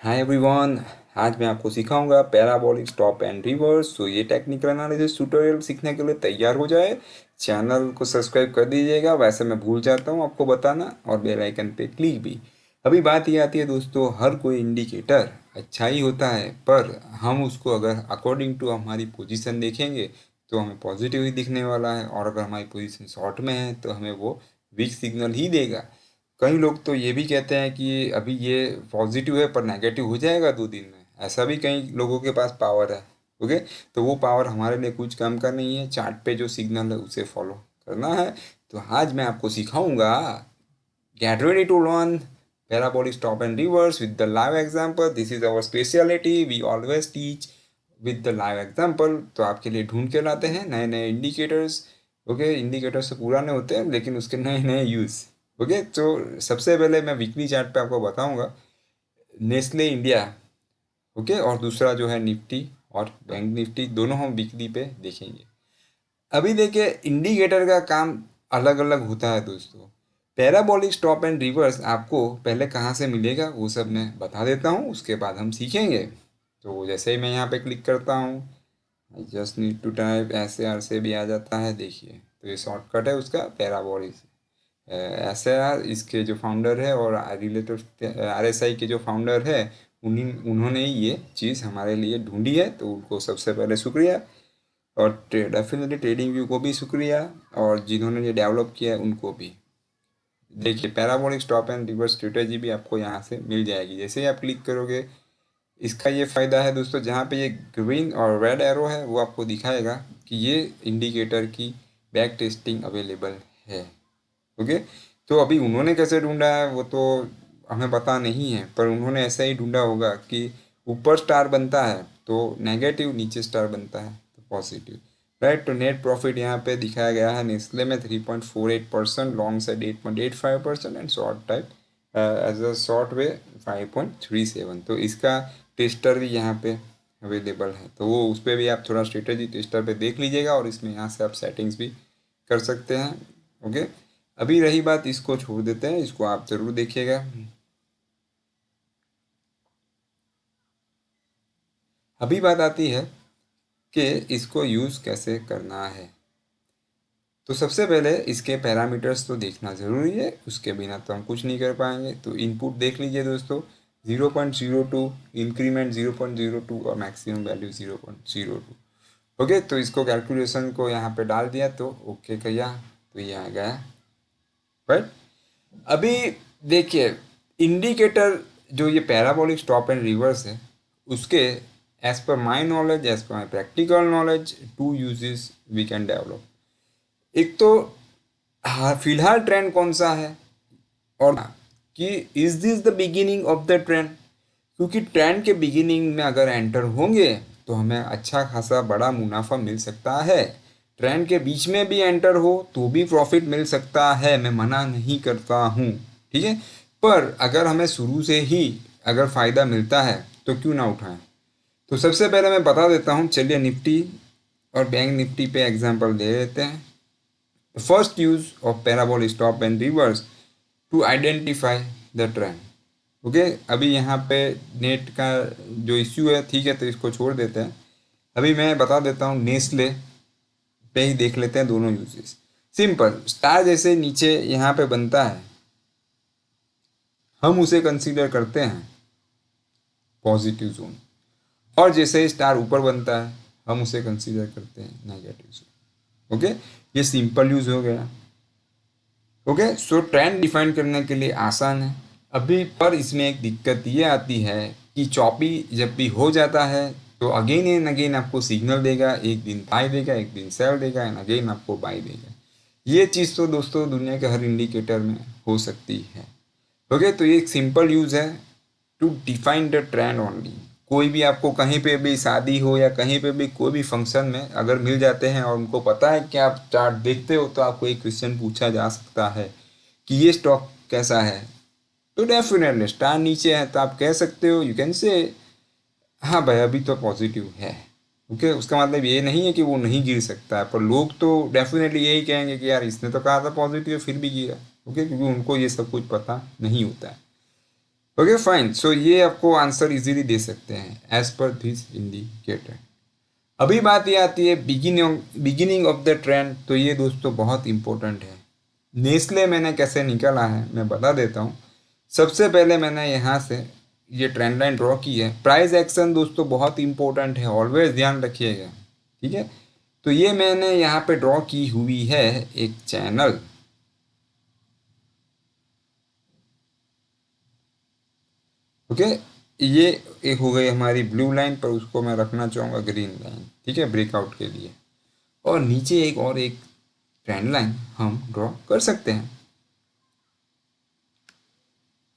Hi everyone. आज मैं आपको सिखाऊंगा पैराबोलिक स्टॉप एंड रिवर्स। तो ये टेक्निकल एनालिसिस ट्यूटोरियल सीखने के लिए तैयार हो जाए। चैनल को सब्सक्राइब कर दीजिएगा, वैसे मैं भूल जाता हूँ आपको बताना, और बेल आइकन पे क्लिक भी। अभी बात ये आती है दोस्तों, हर कोई इंडिकेटर अच्छा ही होता है, पर हम उसको अगर अकॉर्डिंग टू हमारी पोजीशन देखेंगे तो हमें पॉजिटिव ही दिखने वाला है, और अगर हमारी पोजीशन शॉर्ट में है तो हमें वो वीक सिग्नल ही देगा। कई लोग तो ये भी कहते हैं कि अभी ये पॉजिटिव है पर नेगेटिव हो जाएगा 2 दिन में। ऐसा भी कई लोगों के पास पावर है। ओके, तो वो पावर हमारे लिए कुछ काम का नहीं है। चार्ट पे जो सिग्नल है उसे फॉलो करना है। तो आज मैं आपको सिखाऊंगा, get ready to learn parabolic stop and reverse with the live example. This is our specialty, we always teach with the live example. तो आपके लिए ढूंढ के लाते हैं नए नए इंडिकेटर्स। ओके, इंडिकेटर्स तो पुराने होते हैं लेकिन उसके नए नए यूज़। ओके, तो सबसे पहले मैं वीकली चार्ट पे आपको बताऊंगा नेस्ले इंडिया। ओके, और दूसरा जो है निफ्टी और बैंक निफ्टी, दोनों हम वीकली पे देखेंगे। अभी देखिए, इंडिकेटर का काम अलग अलग होता है दोस्तों। पैराबोलिक स्टॉप एंड रिवर्स आपको पहले कहाँ से मिलेगा वो सब मैं बता देता हूँ, उसके बाद हम सीखेंगे। तो जैसे ही मैं यहाँ पे क्लिक करता हूँ, I just need to type, ऐसे आर से भी आ जाता है। देखिए, तो ये शॉर्टकट है उसका, पैराबोलिक। ऐसे आर इसके जो फाउंडर है और रिलेटेड RSI के जो फाउंडर है, उन्होंने ही ये चीज़ हमारे लिए ढूंढी है, तो उनको सबसे पहले शुक्रिया। और डेफिनेटली ट्रेडिंग व्यू को भी शुक्रिया, और जिन्होंने ये डेवलप किया है उनको भी। देखिए, parabolic stop and reverse strategy भी आपको यहाँ से मिल जाएगी जैसे ही आप क्लिक करोगे। इसका ये फ़ायदा है दोस्तों, जहाँ पे ये ग्रीन और रेड एरो है वो आपको दिखाएगा कि ये इंडिकेटर की बैक टेस्टिंग अवेलेबल है। ओके, तो अभी उन्होंने कैसे ढूंढा है वो तो हमें पता नहीं है, पर उन्होंने ऐसा ही ढूंढा होगा कि ऊपर स्टार बनता है तो नेगेटिव, नीचे स्टार बनता है तो पॉजिटिव। राइट, तो नेट प्रॉफिट यहाँ पे दिखाया गया है नेस्ले में 3.48%, long side 8.85% and short type as a short way 5.37। तो इसका टेस्टर भी यहाँ पे अवेलेबल है, तो वो उस पर भी आप थोड़ा स्ट्रेटेजी टेस्टर पे देख लीजिएगा, और इसमें यहाँ से आप सेटिंग्स भी कर सकते हैं। ओके, अभी रही बात, इसको छोड़ देते हैं, इसको आप ज़रूर देखिएगा। अभी बात आती है कि इसको यूज़ कैसे करना है। तो सबसे पहले इसके पैरामीटर्स तो देखना ज़रूरी है, उसके बिना तो हम कुछ नहीं कर पाएंगे। तो इनपुट देख लीजिए दोस्तों, 0.02, इंक्रीमेंट 0.02 और मैक्सिमम वैल्यू 0.02। ओके, तो इसको कैलकुलेशन को यहाँ पे डाल दिया तो ओके किया, तो ये आ गया। राइट, अभी देखिए, इंडिकेटर जो ये पैराबोलिक स्टॉप एंड रिवर्स है, उसके as per my knowledge, as per my practical knowledge, 2 uses we can develop. एक तो हाँ, फिलहाल ट्रेंड कौन सा है, और कि is this the beginning of the trend. क्योंकि ट्रेंड के बिगिनिंग में अगर एंटर होंगे तो हमें अच्छा खासा बड़ा मुनाफा मिल सकता है। ट्रेंड के बीच में भी एंटर हो तो भी प्रॉफिट मिल सकता है, मैं मना नहीं करता हूँ। ठीक है, पर अगर हमें शुरू से ही अगर फ़ायदा मिलता है तो क्यों ना उठाएं। तो सबसे पहले मैं बता देता हूँ, चलिए निफ्टी और बैंक निफ्टी पे एग्जांपल दे देते हैं। First use of parabolic stop and reverse to identify the trend. Okay, अभी यहाँ पे नेट का जो इश्यू है, ठीक है, तो इसको छोड़ देते हैं। अभी मैं बता देता हूँ, नेस्ले पे ही देख लेते हैं दोनों यूजेस। सिंपल, स्टार जैसे नीचे यहाँ पे बनता है, हम उसे कंसीडर करते हैं पॉजिटिव जोन, और जैसे ही स्टार ऊपर बनता है हम उसे कंसीडर करते हैं नेगेटिव जोन। ओके, ये सिंपल यूज हो गया। ओके, सो ट्रेंड डिफाइन करने के लिए आसान है अभी, पर इसमें एक दिक्कत ये आती है कि चॉपी जब भी हो जाता है तो अगेन एंड अगेन आपको सिग्नल देगा, एक दिन बाय देगा, एक दिन सेल देगा, एंड अगेन आपको बाय देगा। ये चीज़ तो दोस्तों दुनिया के हर इंडिकेटर में हो सकती है। ओके, तो ये एक सिंपल यूज़ है to define the trend only. कोई भी आपको कहीं पे भी शादी हो या कहीं पे भी कोई भी फंक्शन में अगर मिल जाते हैं और उनको पता है कि आप चार्ट देखते हो, तो आपको एक क्वेश्चन पूछा जा सकता है कि ये स्टॉक कैसा है। तो डेफिनेटली स्टार नीचे है तो आप कह सकते हो, यू कैन से हाँ भाई अभी तो पॉजिटिव है। ओके, उसका मतलब ये नहीं है कि वो नहीं गिर सकता है, पर लोग तो डेफिनेटली यही कहेंगे कि यार इसने तो कहा था पॉजिटिव फिर भी गिरा। ओके, क्योंकि उनको ये सब कुछ पता नहीं होता है। ओके फाइन, सो ये आपको आंसर इजीली दे सकते हैं एज पर दिस इंडिकेटर। अभी बात ये आती है बिगिनिंग ऑफ द ट्रेंड। तो ये दोस्तों बहुत इंपॉर्टेंट है। नेस्ले मैंने कैसे निकाला है मैं बता देता हूँ। सबसे पहले मैंने यहाँ से ये ट्रेंड लाइन ड्रॉ की है। प्राइस एक्शन दोस्तों बहुत इंपॉर्टेंट है, ऑलवेज ध्यान रखिएगा, ठीक है। तो ये मैंने यहाँ पे ड्रॉ की हुई है एक चैनल, ओके। ये एक हो गई हमारी ब्लू लाइन, पर उसको मैं रखना चाहूँगा ग्रीन लाइन, ठीक है, ब्रेकआउट के लिए। और नीचे एक ट्रेंड लाइन हम ड्रॉ कर सकते हैं,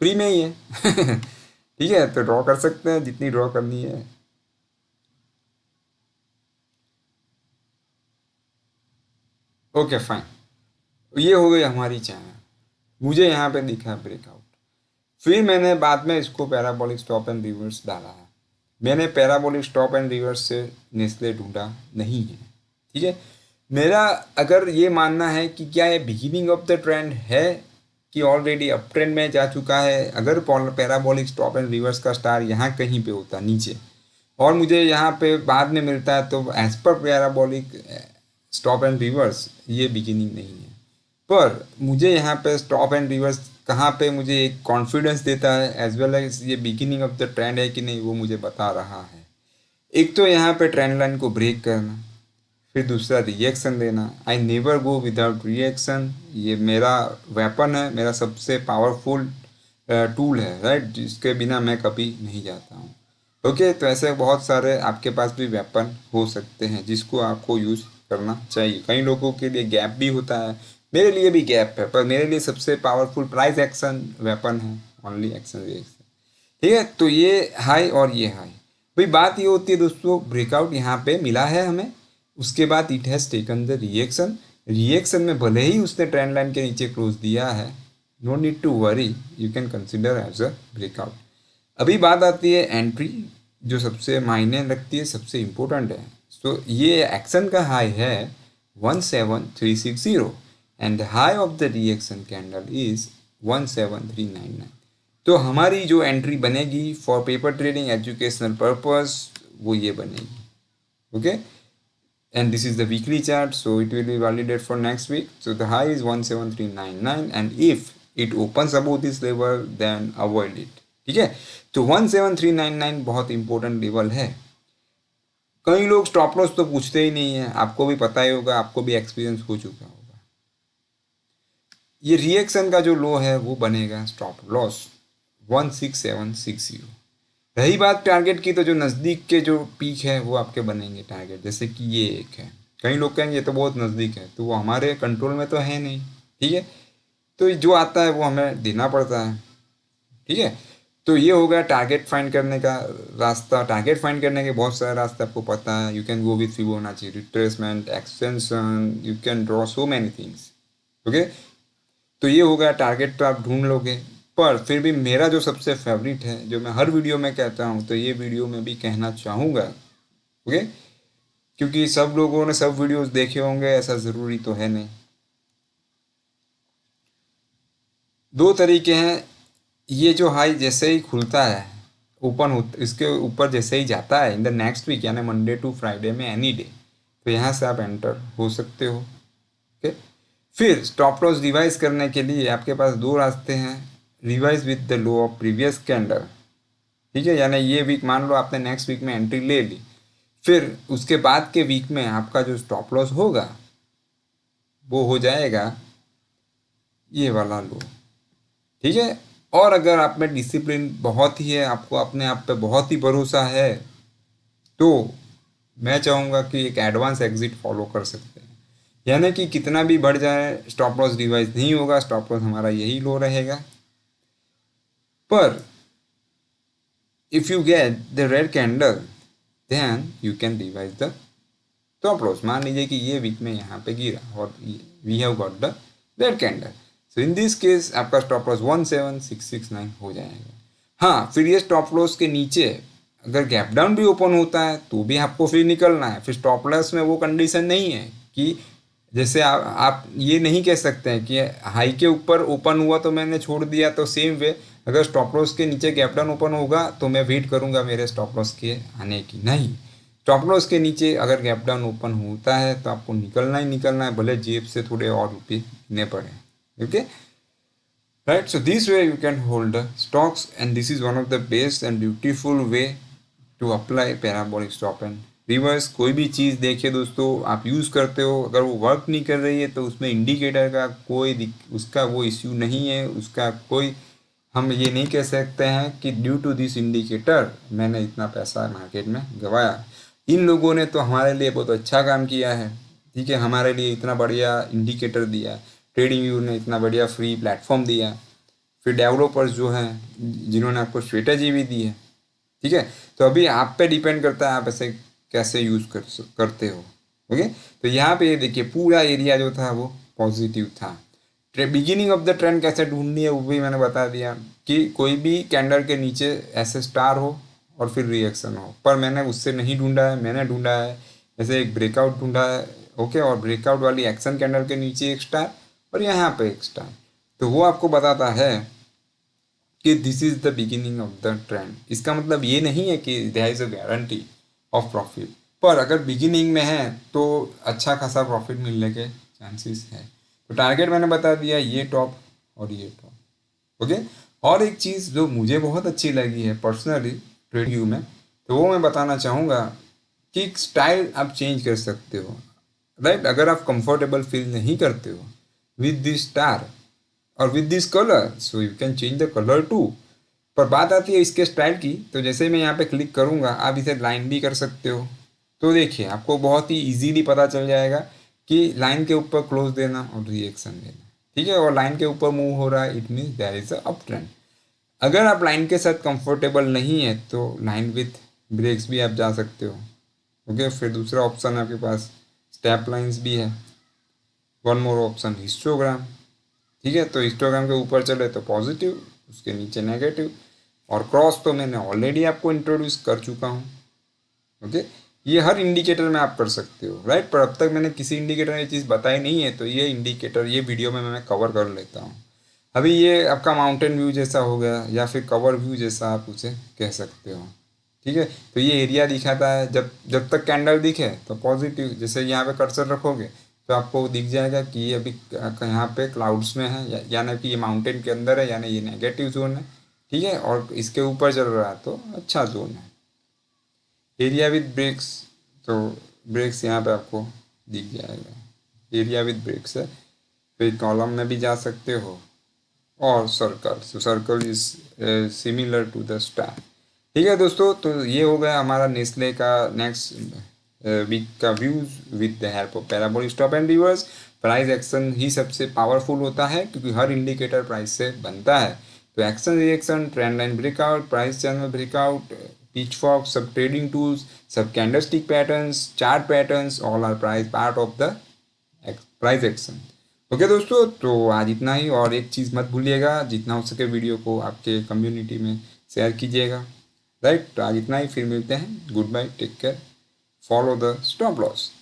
फ्री में ही है ठीक है, तो ड्रॉ कर सकते हैं जितनी ड्रॉ करनी है। ओके फाइन, ये हो गई हमारी चैनल, मुझे यहाँ पे दिखा ब्रेकआउट। फिर मैंने बाद में इसको पैराबोलिक स्टॉप एंड रिवर्स डाला है। मैंने पैराबोलिक स्टॉप एंड रिवर्स से नेस्ले ढूंढा नहीं है, ठीक है। मेरा अगर ये मानना है कि क्या ये बिगिनिंग ऑफ द ट्रेंड है कि ऑलरेडी अप ट्रेंड में जा चुका है, अगर पैराबोलिक स्टॉप एंड रिवर्स का स्टार यहाँ कहीं पे होता नीचे और मुझे यहाँ पे बाद में मिलता है, तो as per parabolic stop and reverse ये बिगिनिंग नहीं है। पर मुझे यहाँ पे स्टॉप एंड रिवर्स कहाँ पे मुझे एक कॉन्फिडेंस देता है, एज वेल एज ये बिगिनिंग ऑफ द ट्रेंड है कि नहीं वो मुझे बता रहा है। एक तो यहाँ पे ट्रेंड लाइन को ब्रेक करना, फिर दूसरा रिएक्शन देना। I never go without reaction, ये मेरा वेपन है, मेरा सबसे पावरफुल टूल है, राइट, जिसके बिना मैं कभी नहीं जाता हूँ। ओके, तो ऐसे बहुत सारे आपके पास भी वेपन हो सकते हैं जिसको आपको यूज़ करना चाहिए। कई लोगों के लिए गैप भी होता है, मेरे लिए भी गैप है, पर मेरे लिए सबसे पावरफुल प्राइस एक्शन वेपन है, ओनली एक्शन रिएक्शन, ठीक है। तो ये हाई और ये हाई। भाई बात ये होती है दोस्तों, ब्रेकआउट यहाँ पे मिला है हमें, उसके बाद it has taken the reaction. Reaction में भले ही उसने ट्रेंड लाइन के नीचे क्लोज दिया है, no need to worry, you can consider as a breakout. अभी बात आती है एंट्री, जो सबसे मायने रखती है, सबसे इम्पोर्टेंट है। तो ये एक्शन का हाई है 17360 and high of the reaction candle is 17399। तो हमारी जो एंट्री बनेगी for paper trading educational purpose वो ये बनेगी, okay. And this is the weekly chart, so it will be validated for next week. So the high is 17399 and if it opens above this level then avoid it, ठीक है। तो 17399 बहुत important level है। कई लोग stop loss तो पूछते ही नहीं है, आपको भी पता ही होगा, आपको भी एक्सपीरियंस हो चुका होगा। ये रिएक्शन का जो लो है वो बनेगा स्टॉप लॉस 16760। रही बात टारगेट की, तो जो नज़दीक के जो पीक है वो आपके बनेंगे टारगेट, जैसे कि ये एक है। कई लोग कहेंगे ये तो बहुत नज़दीक है, तो वो हमारे कंट्रोल में तो है नहीं, ठीक है। तो जो आता है वो हमें देना पड़ता है, ठीक है। तो ये हो गया टारगेट फाइंड करने का रास्ता। टारगेट फाइंड करने के बहुत सारे रास्ते आपको पता है। You can go with Fibonacci retracement, extension, you can draw so many things, okay. तो ये हो गया टारगेट, तो आप ढूंढ लोगे। पर फिर भी मेरा जो सबसे फेवरेट है, जो मैं हर वीडियो में कहता हूँ, तो ये वीडियो में भी कहना चाहूँगा, ओके, क्योंकि सब लोगों ने सब वीडियोस देखे होंगे, ऐसा ज़रूरी तो है नहीं। दो तरीके हैं, ये जो हाई जैसे ही खुलता है, ओपन हो, इसके ऊपर जैसे ही जाता है इन द नेक्स्ट वीक, यानी मंडे टू फ्राइडे में एनी डे, तो यहाँ से आप एंटर हो सकते हो, ओके। फिर स्टॉप लॉस रिवाइज करने के लिए आपके पास दो रास्ते हैं। Revise with the low of previous candle, ठीक है, यानी ये वीक मान लो आपने नेक्स्ट वीक में एंट्री ले ली, फिर उसके बाद के वीक में आपका जो स्टॉप लॉस होगा वो हो जाएगा ये वाला लो, ठीक है। और अगर आप में डिसिप्लिन बहुत ही है, आपको अपने आप पे बहुत ही भरोसा है, तो मैं चाहूँगा कि एक एडवांस एग्जिट फॉलो कर सकते हैं। यानी कि कितना भी बढ़ जाए स्टॉप लॉस रिवाइज नहीं होगा, स्टॉप लॉस हमारा यही लो रहेगा। पर if you get the red candle then you can revise the stop loss. मान लीजिए कि ये वीक में यहाँ पे गिरा और we have got the red candle, so in this case आपका स्टॉप लॉस 17669 हो जाएगा। हाँ, फिर ये स्टॉप लॉस के नीचे अगर गैप डाउन भी ओपन होता है तो भी आपको फिर निकलना है। फिर स्टॉप लॉस में वो कंडीशन नहीं है कि जैसे आप ये नहीं कह सकते हैं कि हाई के ऊपर ओपन हुआ तो मैंने छोड़ दिया, तो सेम वे अगर स्टॉप लॉस के नीचे गैप डाउन ओपन होगा तो मैं वेट करूंगा मेरे स्टॉप लॉस के आने की। नहीं, स्टॉप लॉस के नीचे अगर गैप डाउन ओपन होता है तो आपको निकलना ही निकलना है, भले जेब से थोड़े और रुपये देने पड़े। Okay, right, so this way you can hold the stocks, and this is one of the best and beautiful way to apply parabolic stop and reverse। कोई भी चीज़ देखिए दोस्तों, आप यूज़ करते हो, अगर वो वर्क नहीं कर रही है तो उसमें इंडिकेटर का कोई उसका वो इश्यू नहीं है, उसका कोई हम ये नहीं कह सकते हैं कि ड्यू टू दिस इंडिकेटर मैंने इतना पैसा मार्केट में गंवाया। इन लोगों ने तो हमारे लिए बहुत अच्छा काम किया है, ठीक है, हमारे लिए इतना बढ़िया इंडिकेटर दिया, ट्रेडिंग व्यू ने इतना बढ़िया फ्री प्लेटफॉर्म दिया, फिर डेवलपर्स जो हैं जिन्होंने आपको स्ट्रेटजी भी दी है, ठीक है। तो अभी आप पे डिपेंड करता है आप ऐसे कैसे यूज़ करते हो। ओके, तो यहाँ पे ये देखिए पूरा एरिया जो था वो पॉजिटिव था। बिगिनिंग ऑफ द ट्रेंड कैसे ढूंढनी है वो भी मैंने बता दिया कि कोई भी कैंडल के नीचे ऐसे स्टार हो और फिर रिएक्शन हो, पर मैंने उससे नहीं ढूंढा है, मैंने ढूंढा है जैसे एक ब्रेकआउट ढूंढा है। ओके, और ब्रेकआउट वाली एक्शन कैंडल के नीचे एक स्टार और यहाँ पे एक स्टार, तो वो आपको बताता है कि this is the beginning of the trend. इसका मतलब ये नहीं है कि there is a guarantee of profit, पर अगर बिगिनिंग में है तो अच्छा खासा प्रॉफिट मिलने के चांसेस है। तो टारगेट मैंने बता दिया, ये टॉप और ये टॉप। ओके, और एक चीज़ जो मुझे बहुत अच्छी लगी है पर्सनली ट्रेड व्यू में, तो वो मैं बताना चाहूँगा कि स्टाइल आप चेंज कर सकते हो, राइट। अगर आप कंफर्टेबल फील नहीं करते हो विद दिस स्टार और with this colour, so you can change the colour too. पर बात आती है इसके स्टाइल की, तो जैसे मैं यहाँ पे क्लिक करूँगा आप इसे लाइन भी कर सकते हो। तो देखिए आपको बहुत ही इजीली पता चल जाएगा कि लाइन के ऊपर क्लोज देना और रिएक्शन देना, ठीक है, और लाइन के ऊपर मूव हो रहा है, it means there is a up trend. अगर आप लाइन के साथ कंफर्टेबल नहीं है तो लाइन विथ ब्रेक्स भी आप जा सकते हो। ओके, फिर दूसरा ऑप्शन आपके पास स्टेप लाइंस भी है, वन मोर ऑप्शन हिस्टोग्राम, ठीक है। तो हिस्टोग्राम के ऊपर चले तो पॉजिटिव, उसके नीचे नेगेटिव, और क्रॉस तो मैंने ऑलरेडी आपको इंट्रोड्यूस कर चुका हूँ। ओके, ये हर इंडिकेटर में आप कर सकते हो, राइट, पर अब तक मैंने किसी इंडिकेटर में ये चीज़ बताई नहीं है, तो ये इंडिकेटर ये वीडियो में मैं कवर कर लेता हूँ। अभी ये आपका माउंटेन व्यू जैसा हो गया या फिर कवर व्यू जैसा आप उसे कह सकते हो, ठीक है। तो ये एरिया दिखाता है, जब जब तक कैंडल दिखे तो पॉजिटिव, जैसे यहाँ पे कर्सर रखोगे तो आपको दिख जाएगा कि ये अभी यहाँ पे क्लाउड्स में है, यानी कि ये माउंटेन के अंदर है, यानी ये नेगेटिव जोन है, ठीक है, और इसके ऊपर चल रहा है तो अच्छा जोन है। एरिया विद ब्रेक्स, तो ब्रेक्स यहाँ पे आपको दिख जाएगा, एरिया विद ब्रेक्स है। फिर कॉलम में भी जा सकते हो, और circle, so circle is similar to the star. ठीक है दोस्तों, तो ये हो गया हमारा नेस्ले का नेक्स्ट वीक का views with the help of parabolic stop and reverse. Price action ही सबसे पावरफुल होता है क्योंकि हर इंडिकेटर प्राइस से बनता है। तो action reaction, trend line breakout, price channel breakout, pitchfork, सब ट्रेडिंग टूल्स, सब candlestick patterns, chart patterns, all are price part of the price action. Okay दोस्तों, तो आज इतना ही, और एक चीज़ मत भूलिएगा, जितना हो सके वीडियो को आपके कम्युनिटी में शेयर कीजिएगा, राइट। तो आज इतना ही, फिर मिलते हैं, goodbye, take care, follow the stop loss.